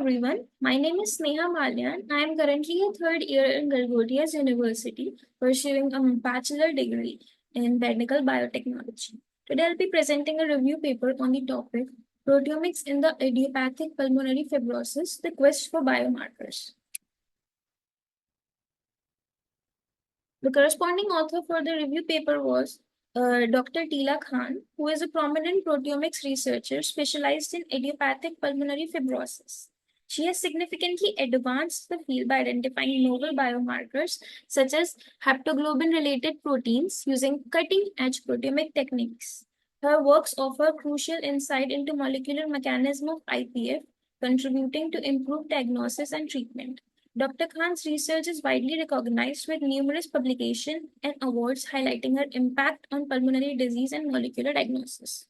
everyone. My name is Sneha Malyan. I am currently a third year in Galgodias University pursuing a bachelor degree in medical biotechnology. Today I'll be presenting a review paper on the topic Proteomics in the Idiopathic Pulmonary Fibrosis, the Quest for Biomarkers. The corresponding author for the review paper was Dr. Tila Khan, who is a prominent proteomics researcher specialized in idiopathic pulmonary fibrosis. She has significantly advanced the field by identifying novel biomarkers such as haptoglobin-related proteins using cutting-edge proteomic techniques. Her works offer crucial insight into molecular mechanism of IPF, contributing to improved diagnosis and treatment. Dr. Khan's research is widely recognized with numerous publications and awards highlighting her impact on pulmonary disease and molecular diagnosis.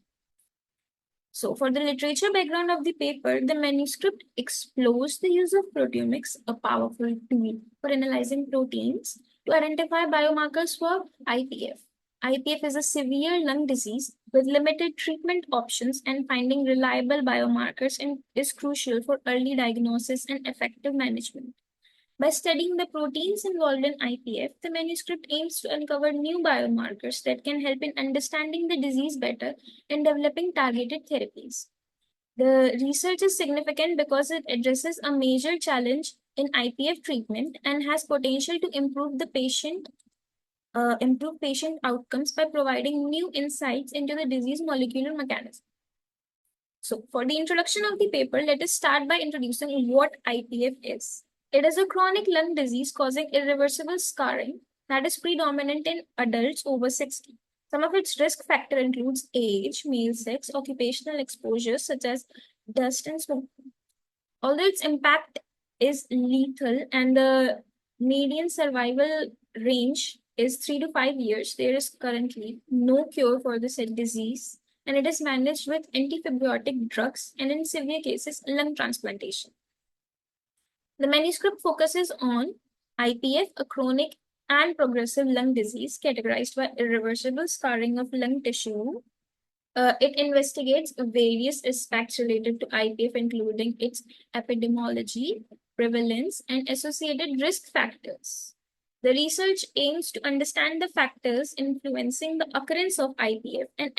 So, for the literature background of the paper, the manuscript explores the use of proteomics, a powerful tool for analyzing proteins, to identify biomarkers for IPF. IPF is a severe lung disease with limited treatment options, and finding reliable biomarkers is crucial for early diagnosis and effective management. By studying the proteins involved in IPF, the manuscript aims to uncover new biomarkers that can help in understanding the disease better and developing targeted therapies. The research is significant because it addresses a major challenge in IPF treatment and has potential to improve patient outcomes by providing new insights into the disease molecular mechanism. So, for the introduction of the paper, let us start by introducing what IPF is. It is a chronic lung disease causing irreversible scarring that is predominant in adults over 60. Some of its risk factor includes age, male sex, occupational exposures such as dust and smoke. Although its impact is lethal and the median survival range is 3 to 5 years, there is currently no cure for this disease, and it is managed with antifibrotic drugs and in severe cases, lung transplantation. The manuscript focuses on IPF, a chronic and progressive lung disease categorized by irreversible scarring of lung tissue. It investigates various aspects related to IPF, including its epidemiology, prevalence, and associated risk factors. The research aims to understand the factors influencing the occurrence of IPF and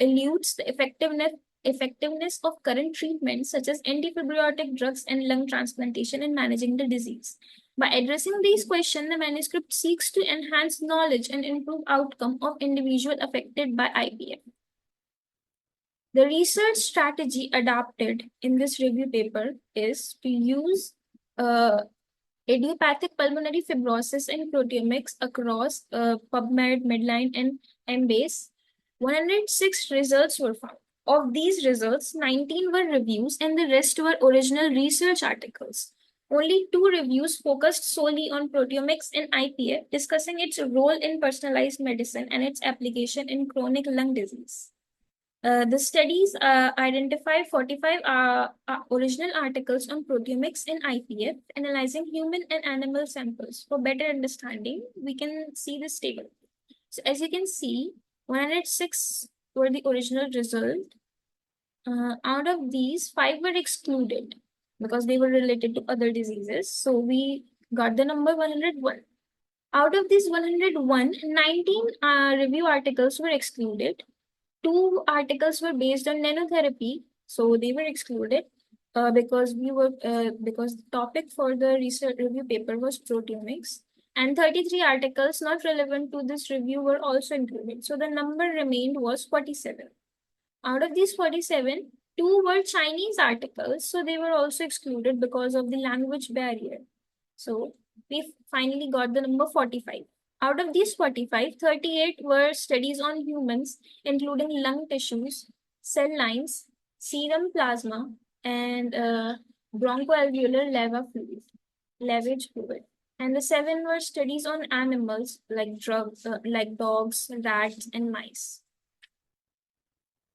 eludes the effectiveness of current treatments such as antifibrotic drugs and lung transplantation in managing the disease. By addressing these questions, the manuscript seeks to enhance knowledge and improve outcome of individuals affected by IPF. The research strategy adopted in this review paper is to use idiopathic pulmonary fibrosis and proteomics across PubMed, Medline, and Embase. 106 results were found. Of these results, 19 were reviews and the rest were original research articles. Only 2 reviews focused solely on proteomics in IPF, discussing its role in personalized medicine and its application in chronic lung disease. The studies identify 45 original articles on proteomics in IPF, analyzing human and animal samples. For better understanding, we can see this table. So as you can see, 106 were the original result. Out of these, 5 were excluded because they were related to other diseases. So we got the number 101. Out of these 101, 19 review articles were excluded. 2 articles were based on nanotherapy, so they were excluded because the topic for the research review paper was proteomics, and 33 articles not relevant to this review were also included. So the number remained was 47. Out of these 47, 2 were Chinese articles, so they were also excluded because of the language barrier. So we finally got the number 45. Out of these 45, 38 were studies on humans, including lung tissues, cell lines, serum plasma, and bronchoalveolar lavage fluid. And the 7 were studies on animals like dogs, rats, and mice.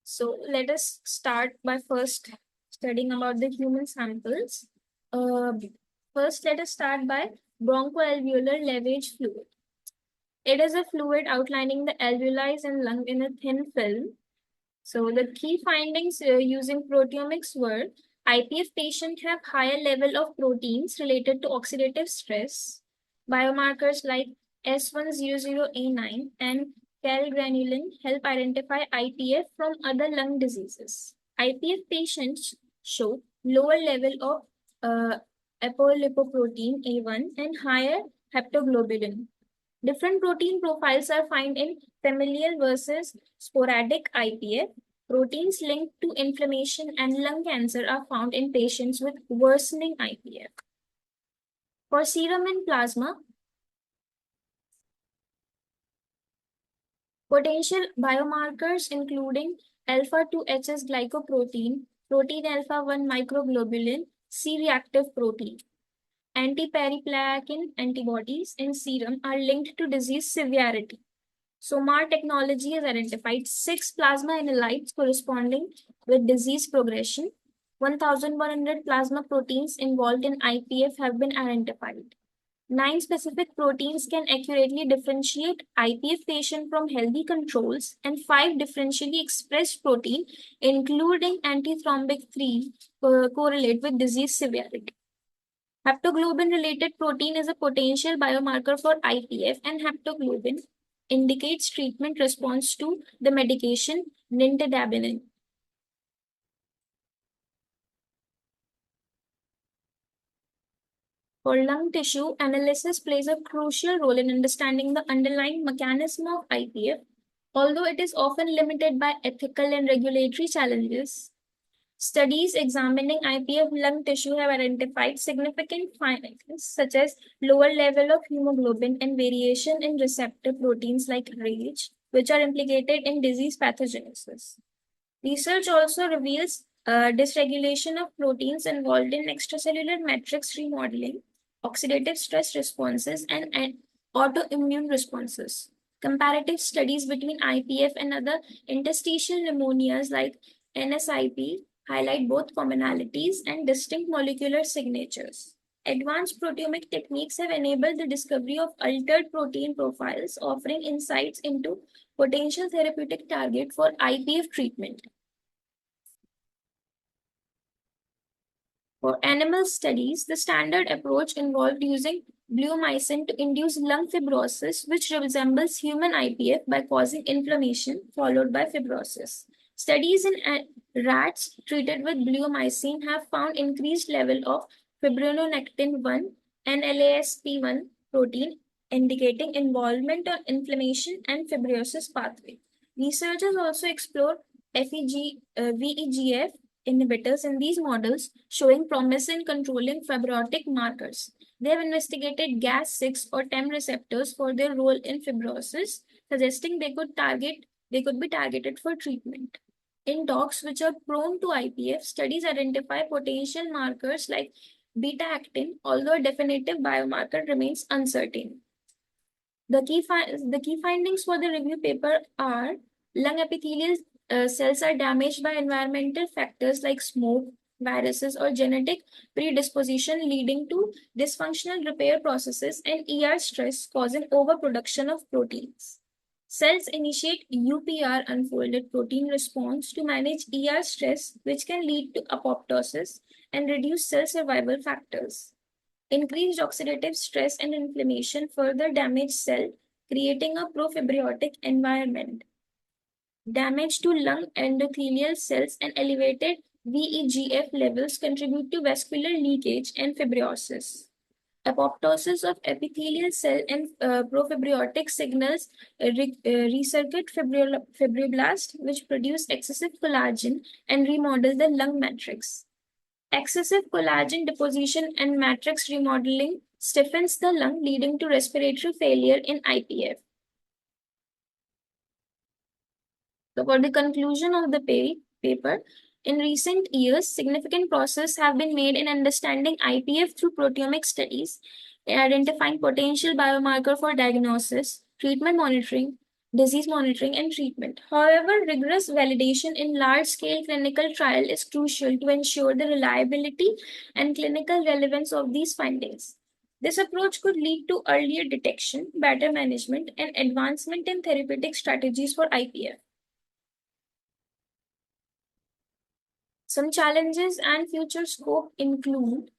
So let us start by first studying about the human samples. First, let us start by bronchoalveolar lavage fluid. It is a fluid outlining the alveoli and lung in a thin film. So the key findings using proteomics were IPF patients have higher level of proteins related to oxidative stress. Biomarkers like S100A9 and calgranulin help identify IPF from other lung diseases. IPF patients show lower level of apolipoprotein A1 and higher haptoglobulin. Different protein profiles are found in familial versus sporadic IPF. Proteins linked to inflammation and lung cancer are found in patients with worsening IPF. For serum and plasma, potential biomarkers including alpha 2-HS glycoprotein, protein alpha 1 microglobulin, C-reactive protein. Anti-periplakin antibodies in serum are linked to disease severity. SOMAR technology has identified 6 plasma analytes corresponding with disease progression. 1,100 plasma proteins involved in IPF have been identified. 9 specific proteins can accurately differentiate IPF patient from healthy controls, and 5 differentially expressed protein, including antithrombic 3, correlate with disease severity. Haptoglobin-related protein is a potential biomarker for IPF, and haptoglobin indicates treatment response to the medication nintedanib. For lung tissue, analysis plays a crucial role in understanding the underlying mechanism of IPF. Although it is often limited by ethical and regulatory challenges, studies examining IPF lung tissue have identified significant findings such as lower level of hemoglobin and variation in receptor proteins like RAGE, which are implicated in disease pathogenesis. Research also reveals dysregulation of proteins involved in extracellular matrix remodeling, oxidative stress responses, and autoimmune responses. Comparative studies between IPF and other interstitial pneumonias like NSIP highlight both commonalities and distinct molecular signatures. Advanced proteomic techniques have enabled the discovery of altered protein profiles, offering insights into potential therapeutic target for IPF treatment. For animal studies, the standard approach involved using bleomycin to induce lung fibrosis, which resembles human IPF by causing inflammation followed by fibrosis. Studies in rats treated with bleomycin have found increased level of fibronectin 1 and LASP1 protein, indicating involvement of inflammation and fibrosis pathway. Researchers also explore VEGF inhibitors in these models, showing promise in controlling fibrotic markers. They have investigated GAS6 or TEM receptors for their role in fibrosis, suggesting they could be targeted for treatment. In dogs which are prone to IPF, studies identify potential markers like beta actin, although a definitive biomarker remains uncertain. The key findings for the review paper are lung epithelial cells are damaged by environmental factors like smoke, viruses, or genetic predisposition, leading to dysfunctional repair processes and ER stress, causing overproduction of proteins. Cells initiate UPR unfolded protein response to manage ER stress, which can lead to apoptosis and reduce cell survival factors. Increased oxidative stress and inflammation further damage cell, creating a profibrotic environment. Damage to lung endothelial cells and elevated VEGF levels contribute to vascular leakage and fibrosis. Apoptosis of epithelial cell and profibrotic signals recircuit fibroblast, which produce excessive collagen and remodel the lung matrix. Excessive collagen deposition and matrix remodeling stiffens the lung, leading to respiratory failure in IPF. So for the conclusion of the paper, in recent years, significant progress have been made in understanding IPF through proteomic studies, in identifying potential biomarker for diagnosis, treatment monitoring, disease monitoring, and treatment. However, rigorous validation in large-scale clinical trial is crucial to ensure the reliability and clinical relevance of these findings. This approach could lead to earlier detection, better management, and advancement in therapeutic strategies for IPF. Some challenges and future scope include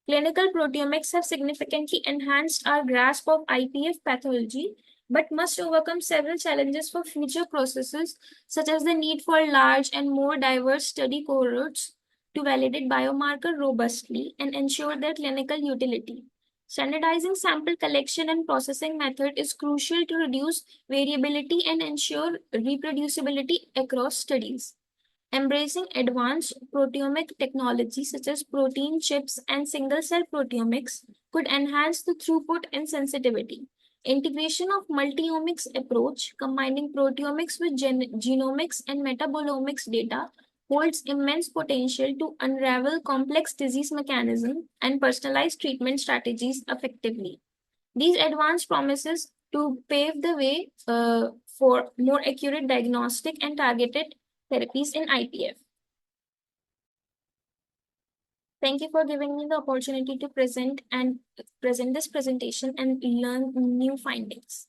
clinical proteomics have significantly enhanced our grasp of IPF pathology, but must overcome several challenges for future processes, such as the need for large and more diverse study cohorts to validate biomarker robustly and ensure their clinical utility. Standardizing sample collection and processing method is crucial to reduce variability and ensure reproducibility across studies. Embracing advanced proteomic technology such as protein chips and single cell proteomics could enhance the throughput and sensitivity. Integration of multi-omics approach, combining proteomics with genomics and metabolomics data, holds immense potential to unravel complex disease mechanisms and personalize treatment strategies effectively. These advanced promises to pave the way for more accurate diagnostic and targeted therapies in IPF. Thank you for giving me the opportunity to present this presentation and learn new findings.